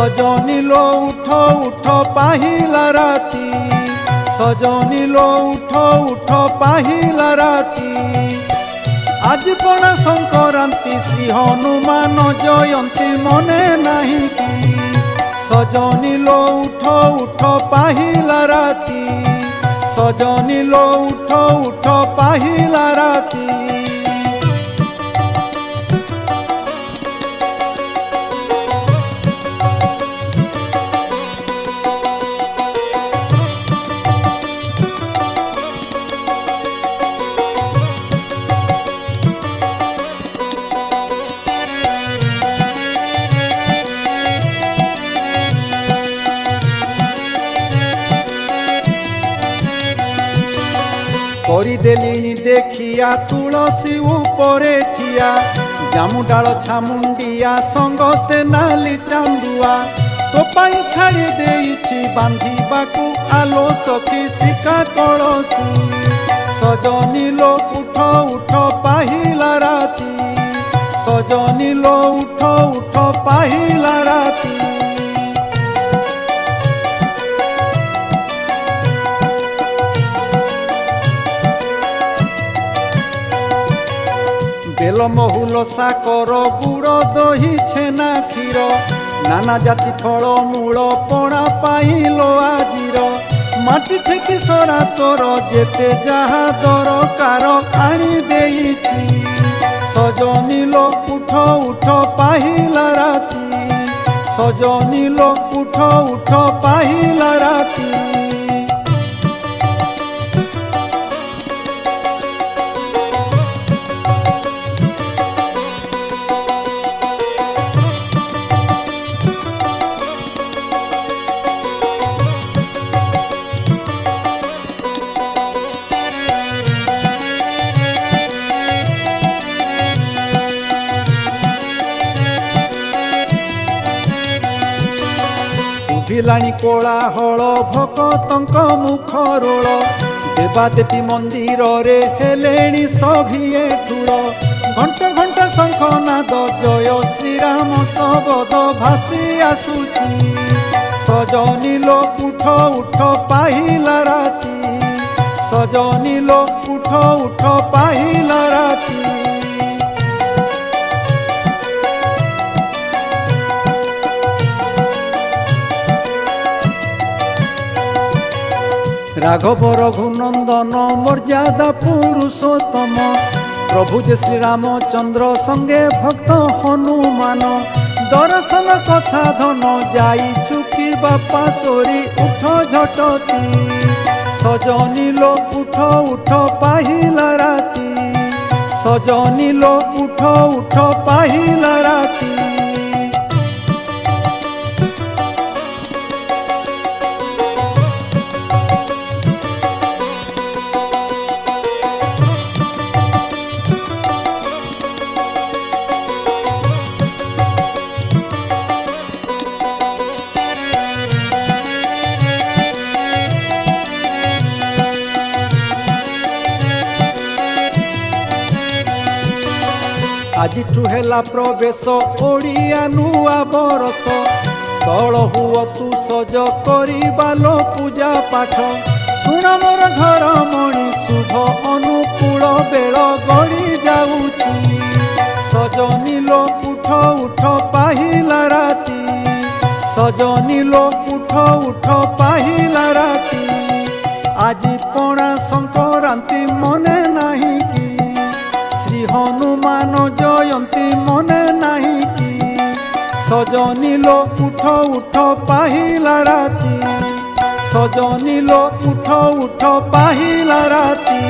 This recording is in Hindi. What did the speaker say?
सजनी लो उठ उठ पाहिला राती, सजनी लो उठ उठ पाहिला राती। आज पणा संक्रांति श्री हनुमान जयंती मने नहीं की। सजनी लो उठ उठ पाहिला राती, सजनी लो उठ उठ पाहिला राती। କରିଦେଲିଣି ଦେଖିଆ ତୁଳସୀ ଉପରେ ଠିଆ, ଜାମୁ ଡାଳ ଛାମୁଣ୍ଡିଆ ସଙ୍ଗତେ ନାଲି ଚାନ୍ଦୁଆ। ତୋ ପାଇଁ ଛାଡ଼ି ଦେଇଛି ବାନ୍ଧିବାକୁ ଆଲୋ ସଖୀ ଶିଖା କଳସୀ। ସଜନି ଲୋ ଉଠ ଉଠ ପାହିଲା ରାତି, ସଜନି ଲୋ ଉଠ ଉଠ ପାହିଲା ରାତି। बेल महुल साकर गुड़ दही छेना क्षीर, नाना जाति फल मूल पणा पाइलो आजिर। माटी ठेकी सरा तोर जेते जहा दरकार आनी देइछि। सजनी लो उठ उठ पाहिला राती, सजनी लो उठ उठ पाहिला राती। ଶୁଭିଲାଣି କୋଳାହଳ ଭକତଙ୍କ ମୁଖରୋଳ, ଦେବାଦେବୀ ମନ୍ଦିରରେ ହେଲେଣି ସଭିଏ ଠୁଳ। ଘଣ୍ଟ ଘଣ୍ଟ ଶଙ୍ଖନାଦ ଜୟ ଶ୍ରୀରାମ ଶବଦ ଭାସି ଆସୁଛି। ସଜନି ଲୋ ଉଠ ଉଠ ପାହିଲା ରାତି, ସଜନି ଲୋ ଉଠ ଉଠ ପାହିଲା ରାତି। राघव रघुनंदन मर्यादा पुरुषोत्तम, प्रभु जे श्री रामचंद्र संगे भक्त हनुमान। दर्शन कथा धन जाई चुकी बापा सोरी उठ झटती। सजनी लो उठ उठ पाहिला राती, सजनी लो उठ उठ पाहिला राती। आजिठू हेला प्रवेश ओडिया नुआ बरस। सळ हुओ तू सज करिबालो पूजा पाठ। सुण मोर घर मणि शुभ अनुकूल बेल गड़ी जाऊछि। सजनी लो उठ उठ पाहिला राती, सजनी लो उठ उठ पाहिला राती। आज पणा संक्रांति मने नहीं की, श्री हनुमान जयंती मने नहीं की। सजनी लो उठ उठ पाहिला राती, सजनी लो उठ उठ पाहिला राती।